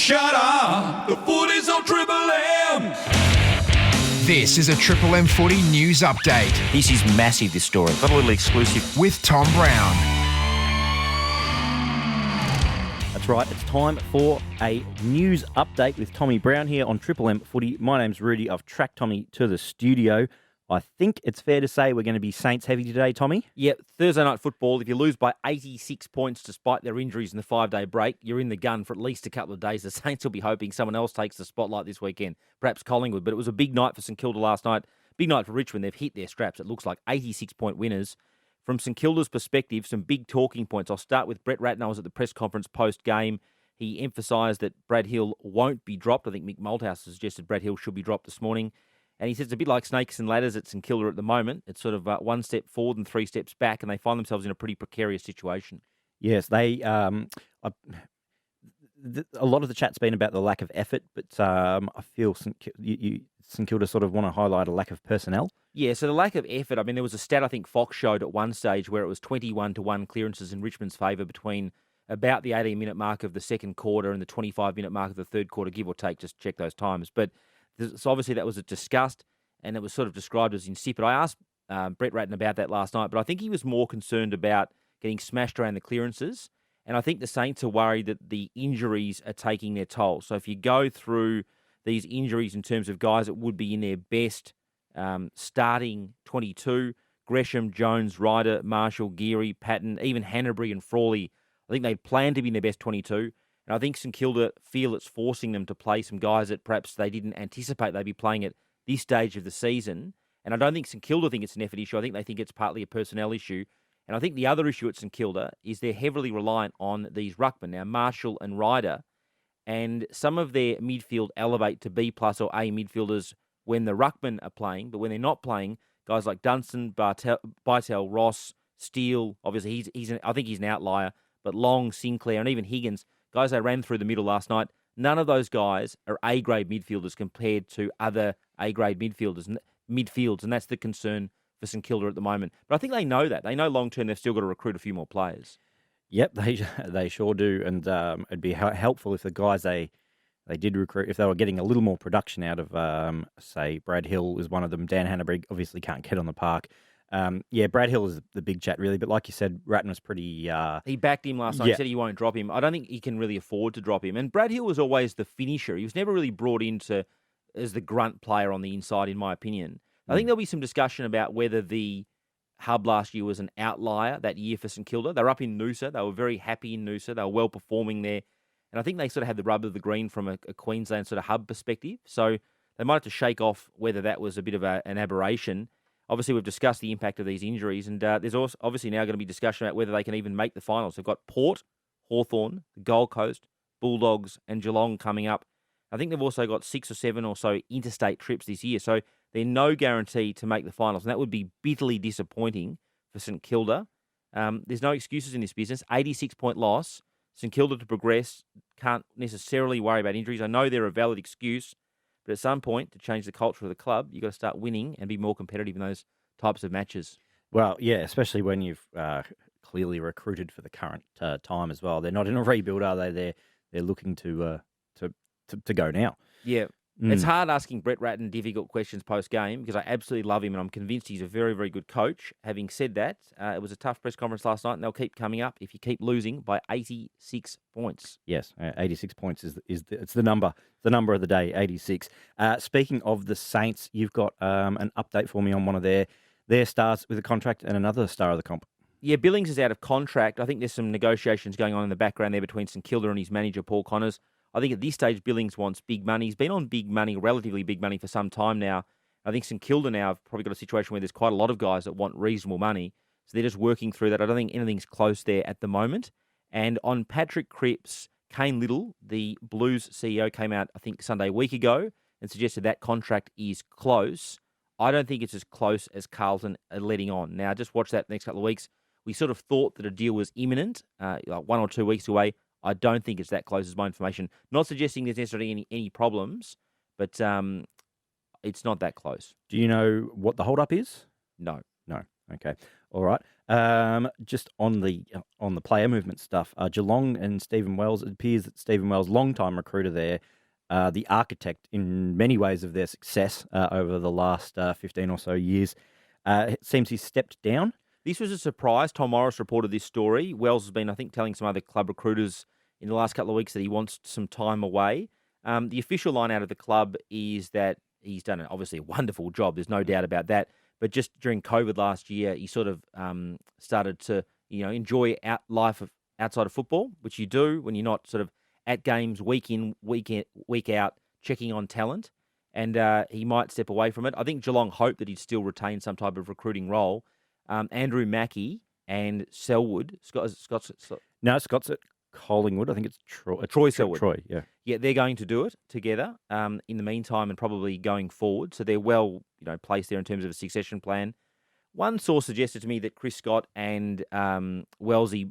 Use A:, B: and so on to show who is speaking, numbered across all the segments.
A: Shut up! The Footy's on Triple M!
B: This is a Triple M Footy news update.
C: This is massive, this story. Got a little exclusive.
B: With Tom Browne.
C: That's right, it's time for a news update with Tommy Browne here on Triple M Footy. My name's Rudy. I've tracked Tommy to the studio. I think it's fair to say we're going to be Saints heavy today, Tommy.
D: Yeah, Thursday night football, if you lose by 86 points despite their injuries in the 5-day break, you're in the gun for at least a couple of days. The Saints will be hoping someone else takes the spotlight this weekend, perhaps Collingwood. But it was a big night for St Kilda last night. Big night for Richmond. They've hit their straps. It looks like 86-point winners. From St Kilda's perspective, some big talking points. I'll start with Brett Ratner. I was at the press conference post-game. He emphasised that Brad Hill won't be dropped. I think Mick Malthouse suggested Brad Hill should be dropped this morning. And he says it's a bit like snakes and ladders at St Kilda at the moment. It's sort of one step forward and 3 steps back, and they find themselves in a pretty precarious situation.
C: Yes, they. A lot of the chat's been about the lack of effort, but I feel St Kilda sort of want to highlight a lack of personnel.
D: Yeah, so the lack of effort. I mean, there was a stat I think Fox showed at one stage where it was 21-1 clearances in Richmond's favour between about the 18-minute mark of the second quarter and the 25-minute mark of the third quarter, give or take. Just check those times, but. So obviously that was discussed, and it was sort of described as insipid. I asked Brett Ratton about that last night, but I think he was more concerned about getting smashed around the clearances, and I think the Saints are worried that the injuries are taking their toll. So if you go through these injuries in terms of guys that would be in their best starting 22, Gresham, Jones, Ryder, Marshall, Geary, Patton, even Hanbury and Frawley, I think they'd planned to be in their best 22. And I think St Kilda feel it's forcing them to play some guys that perhaps they didn't anticipate they'd be playing at this stage of the season. And I don't think St Kilda think it's an effort issue. I think they think it's partly a personnel issue. And I think the other issue at St Kilda is they're heavily reliant on these ruckmen. Now, Marshall and Ryder, and some of their midfield elevate to B+ or A midfielders when the ruckmen are playing. But when they're not playing, guys like Dunstan, Bytel, Ross, Steele, obviously I think he's an outlier, but Long, Sinclair, and even Higgins, guys they ran through the middle last night, none of those guys are A-grade midfielders compared to other A-grade midfields, and that's the concern for St Kilda at the moment. But I think they know that. They know long-term they've still got to recruit a few more players.
C: Yep, they sure do, and it'd be helpful if the guys they did recruit, if they were getting a little more production out of, say, Brad Hill is one of them. Dan Hanbury obviously can't get on the park. Brad Hill is the big chat, really. But like you said, Ratton was pretty...
D: He backed him last night. He said he won't drop him. I don't think he can really afford to drop him. And Brad Hill was always the finisher. He was never really brought into as the grunt player on the inside, in my opinion. I think there'll be some discussion about whether the hub last year was an outlier that year for St Kilda. They were up in Noosa. They were very happy in Noosa. They were well performing there. And I think they sort of had the rub of the green from a Queensland sort of hub perspective. So they might have to shake off whether that was a bit of an aberration. Obviously, we've discussed the impact of these injuries, and there's also obviously now going to be discussion about whether they can even make the finals. They've got Port, Hawthorn, the Gold Coast, Bulldogs, and Geelong coming up. I think they've also got 6 or 7 or so interstate trips this year, so they're no guarantee to make the finals, and that would be bitterly disappointing for St Kilda. There's no excuses in this business. 86-point loss. St Kilda to progress, can't necessarily worry about injuries. I know they're a valid excuse, but at some point, to change the culture of the club, you've got to start winning and be more competitive in those types of matches.
C: Well, yeah, especially when you've clearly recruited for the current time as well. They're not in a rebuild, are they? They're looking to go now.
D: Yeah. It's hard asking Brett Ratton difficult questions post-game because I absolutely love him and I'm convinced he's a very, very good coach. Having said that, it was a tough press conference last night and they'll keep coming up if you keep losing by 86 points.
C: Yes, 86 points it's the number of the day, 86. Speaking of the Saints, you've got an update for me on one of their stars with a contract and another star of the comp.
D: Yeah, Billings is out of contract. I think there's some negotiations going on in the background there between St Kilda and his manager, Paul Connors. I think at this stage, Billings wants big money. He's been on big money, relatively big money for some time now. I think St Kilda now have probably got a situation where there's quite a lot of guys that want reasonable money. So they're just working through that. I don't think anything's close there at the moment. And on Patrick Cripps, Kane Little, the Blues CEO, came out, I think, Sunday week ago and suggested that contract is close. I don't think it's as close as Carlton are letting on. Now, just watch that the next couple of weeks. We sort of thought that a deal was imminent, like 1 or 2 weeks away. I don't think it's that close as my information. Not suggesting there's necessarily any problems, but it's not that close.
C: Do you know what the hold-up is?
D: No.
C: Okay. All right. Just on the player movement stuff, Geelong and Stephen Wells. It appears that Stephen Wells, long-time recruiter there, the architect in many ways of their success over the last 15 or so years, it seems he's stepped down.
D: This was a surprise. Tom Morris reported this story. Wells has been, I think, telling some other club recruiters in the last couple of weeks that he wants some time away. The official line out of the club is that he's done obviously a wonderful job. There's no doubt about that. But just during COVID last year, he sort of started to enjoy life outside of football, which you do when you're not sort of at games week in, week out, checking on talent. And he might step away from it. I think Geelong hoped that he'd still retain some type of recruiting role. Andrew Mackey and Selwood, Scott's
C: at Collingwood. I think it's
D: Troy Selwood.
C: Troy, yeah.
D: Yeah, they're going to do it together in the meantime and probably going forward. So they're well, placed there in terms of a succession plan. One source suggested to me that Chris Scott and Wellesley,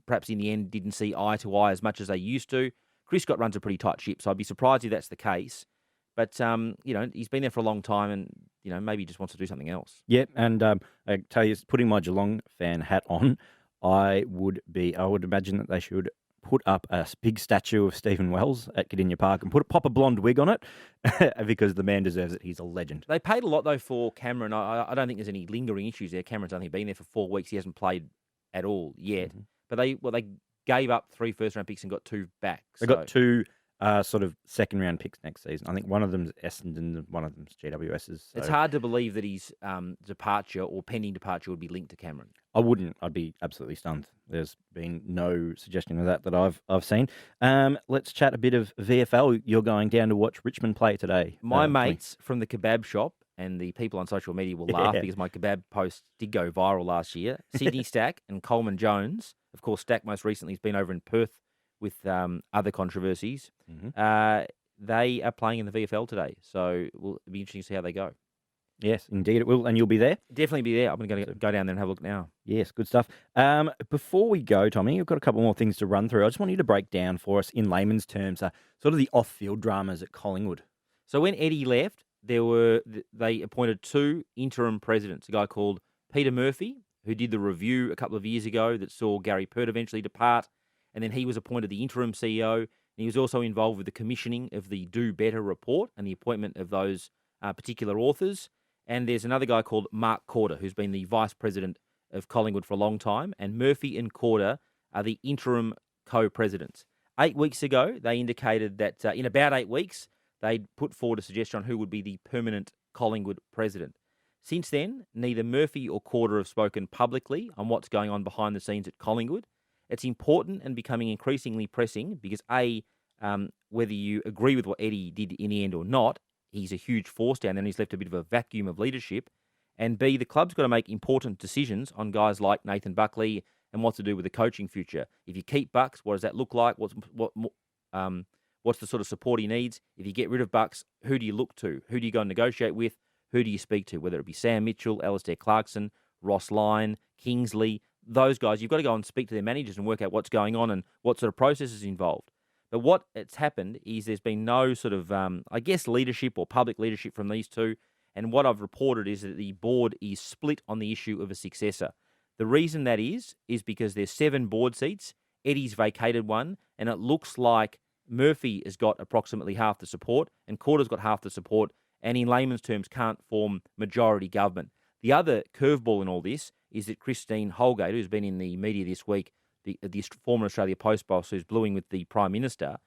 D: perhaps in the end, didn't see eye to eye as much as they used to. Chris Scott runs a pretty tight ship, so I'd be surprised if that's the case. But, he's been there for a long time and, maybe he just wants to do something else.
C: Yeah, and I tell you, putting my Geelong fan hat on, I would imagine that they should put up a big statue of Stephen Wells at Cardinia Park and pop a blonde wig on it because the man deserves it. He's a legend.
D: They paid a lot, though, for Cameron. I don't think there's any lingering issues there. Cameron's only been there for 4 weeks. He hasn't played at all yet. Mm-hmm. But they gave up 3 first-round picks and got 2 back.
C: They got 2 sort of second-round picks next season. I think one of them's Essendon and one of them's GWS's. So.
D: It's hard to believe that his departure or pending departure would be linked to Cameron.
C: I wouldn't. I'd be absolutely stunned. There's been no suggestion of that I've seen. Let's chat a bit of VFL. You're going down to watch Richmond play today.
D: My mates from the kebab shop and the people on social media will laugh because my kebab post did go viral last year. Sydney Stack and Coleman Jones. Of course, Stack most recently has been over in Perth with other controversies. Mm-hmm. They are playing in the VFL today, so it'll be interesting to see how they go.
C: Yes, indeed it will, and you'll be there?
D: Definitely be there. I'm going to go down there and have a look now.
C: Yes, good stuff. Before we go, Tommy, I've got a couple more things to run through. I just want you to break down for us, in layman's terms, sort of the off-field dramas at Collingwood.
D: So when Eddie left, they appointed 2 interim presidents, a guy called Peter Murphy, who did the review a couple of years ago that saw Gary Pert eventually depart, and then he was appointed the interim CEO, and he was also involved with the commissioning of the Do Better report and the appointment of those particular authors. And there's another guy called Mark Corder, who's been the vice president of Collingwood for a long time. And Murphy and Corder are the interim co-presidents. 8 weeks ago, they indicated that in about 8 weeks, they'd put forward a suggestion on who would be the permanent Collingwood president. Since then, neither Murphy or Corder have spoken publicly on what's going on behind the scenes at Collingwood. It's important and becoming increasingly pressing because, A, whether you agree with what Eddie did in the end or not, he's a huge force down there and he's left a bit of a vacuum of leadership. And B, the club's got to make important decisions on guys like Nathan Buckley and what to do with the coaching future. If you keep Bucks, what does that look like? What's the sort of support he needs? If you get rid of Bucks, who do you look to? Who do you go and negotiate with? Who do you speak to? Whether it be Sam Mitchell, Alistair Clarkson, Ross Lyon, Kingsley, those guys, you've got to go and speak to their managers and work out what's going on and what sort of process is involved. But what it's happened is there's been no sort of, leadership or public leadership from these two. And what I've reported is that the board is split on the issue of a successor. The reason that is because there's 7 board seats. Eddie's vacated one, and it looks like Murphy has got approximately half the support, and Corder's got half the support, and in layman's terms can't form majority government. The other curveball in all this is that Christine Holgate, who's been in the media this week, the former Australia Post boss who's bluing with the Prime Minister,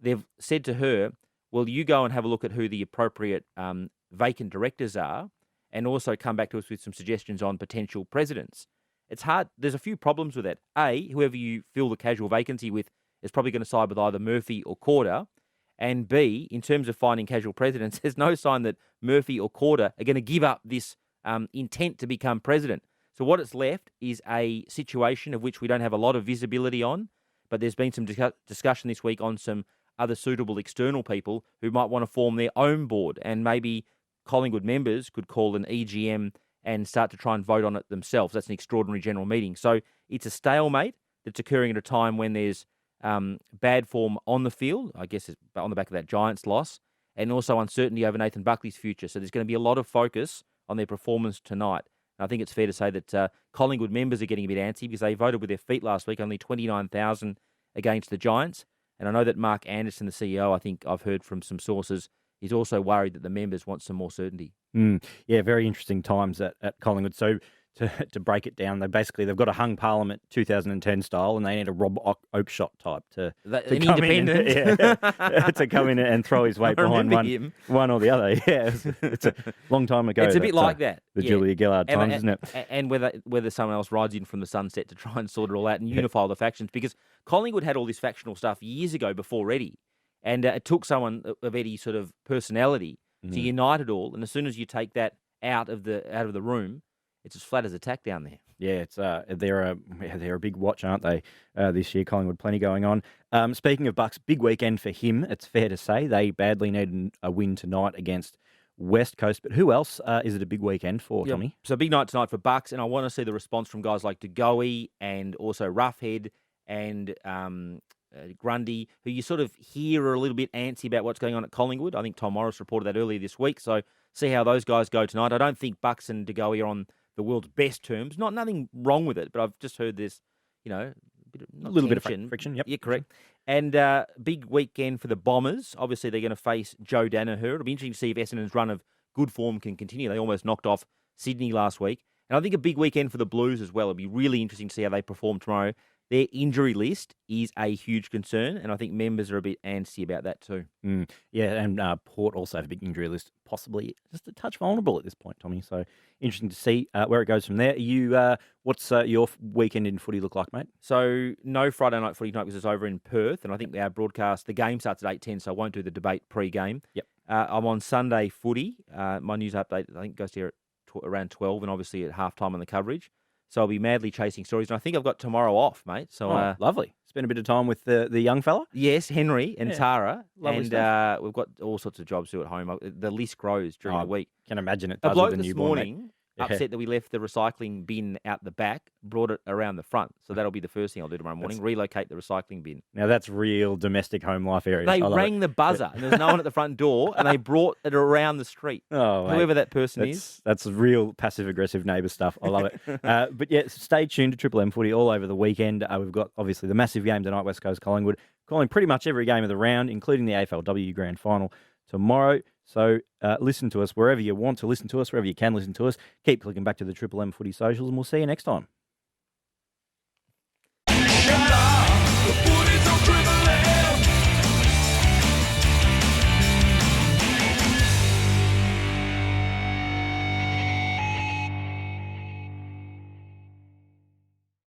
D: they've said to her, well, you go and have a look at who the appropriate vacant directors are and also come back to us with some suggestions on potential presidents. It's hard. There's a few problems with that. A, whoever you fill the casual vacancy with is probably going to side with either Murphy or Corder. And B, in terms of finding casual presidents, there's no sign that Murphy or Corder are going to give up this intent to become president. So what it's left is a situation of which we don't have a lot of visibility on, but there's been some discussion this week on some other suitable external people who might want to form their own board, and maybe Collingwood members could call an EGM and start to try and vote on it themselves. That's an extraordinary general meeting. So it's a stalemate that's occurring at a time when there's bad form on the field, I guess it's on the back of that Giants loss, and also uncertainty over Nathan Buckley's future. So there's going to be a lot of focus on their performance tonight. And I think it's fair to say that Collingwood members are getting a bit antsy because they voted with their feet last week, only 29,000 against the Giants. And I know that Mark Anderson, the CEO, I think I've heard from some sources, he's also worried that the members want some more certainty.
C: Yeah, very interesting times at Collingwood. So to break it down, they've got a hung parliament 2010 style, and they need a Rob Oakshott type to
D: An
C: come
D: independent.
C: to come in and throw his weight behind one or the other. Yeah, it's a long time ago.
D: It's a bit like that.
C: The Julia Gillard times, isn't it?
D: And whether someone else rides in from the sunset to try and sort it all out and unify all the factions, because Collingwood had all this factional stuff years ago before Eddie, and it took someone of Eddie's sort of personality to unite it all. And as soon as you take that out of the room, it's as flat as a tack down there.
C: Yeah, it's they're a big watch, aren't they? This year, Collingwood, plenty going on. Speaking of Bucks, big weekend for him. It's fair to say they badly needed a win tonight against West Coast. But who else is it a big weekend for, Tommy?
D: So big night tonight for Bucks, and I want to see the response from guys like DeGoey and also Roughhead and Grundy, who you sort of hear are a little bit antsy about what's going on at Collingwood. I think Tom Morris reported that earlier this week. So see how those guys go tonight. I don't think Bucks and DeGoey are on the world's best terms. Nothing wrong with it, but I've just heard this, a little bit of
C: friction. Yep.
D: Yeah, correct. And big weekend for the Bombers. Obviously, they're going to face Joe Danaher. It'll be interesting to see if Essendon's run of good form can continue. They almost knocked off Sydney last week. And I think a big weekend for the Blues as well. It'll be really interesting to see how they perform tomorrow. Their injury list is a huge concern, and I think members are a bit antsy about that too.
C: Yeah, and Port also have a big injury list, possibly just a touch vulnerable at this point, Tommy. So interesting to see where it goes from there. What's your weekend in footy look like, mate?
D: So no Friday night footy tonight because it's over in Perth, and I think our broadcast, the game starts at 8:10, so I won't do the debate pre-game.
C: Yep.
D: I'm on Sunday footy. My news update, I think, goes here at around 12, and obviously at halftime on the coverage. So I'll be madly chasing stories. And I think I've got tomorrow off, mate. So
C: lovely. Spend a bit of time with the young fella.
D: Yes, Henry and Tara.
C: Lovely
D: and
C: stuff.
D: We've got all sorts of jobs to do at home. The list grows during the week.
C: Can imagine it
D: A
C: does
D: bloke
C: with the
D: this
C: newborn,
D: morning
C: mate.
D: upset that we left the recycling bin out the back, brought it around the front. So that'll be the first thing I'll do tomorrow morning, relocate the recycling bin.
C: Now that's real domestic home life area.
D: They rang the buzzer and there's no one at the front door and they brought it around the street.
C: Oh,
D: whoever that person is.
C: That's real passive-aggressive neighbour stuff. I love it. But yeah, stay tuned to Triple M Footy all over the weekend. We've got, obviously, the massive game tonight, West Coast Collingwood, calling pretty much every game of the round, including the AFLW Grand Final tomorrow. So listen to us wherever you want to listen to us, wherever you can listen to us. Keep clicking back to the Triple M Footy socials, and we'll see you next time.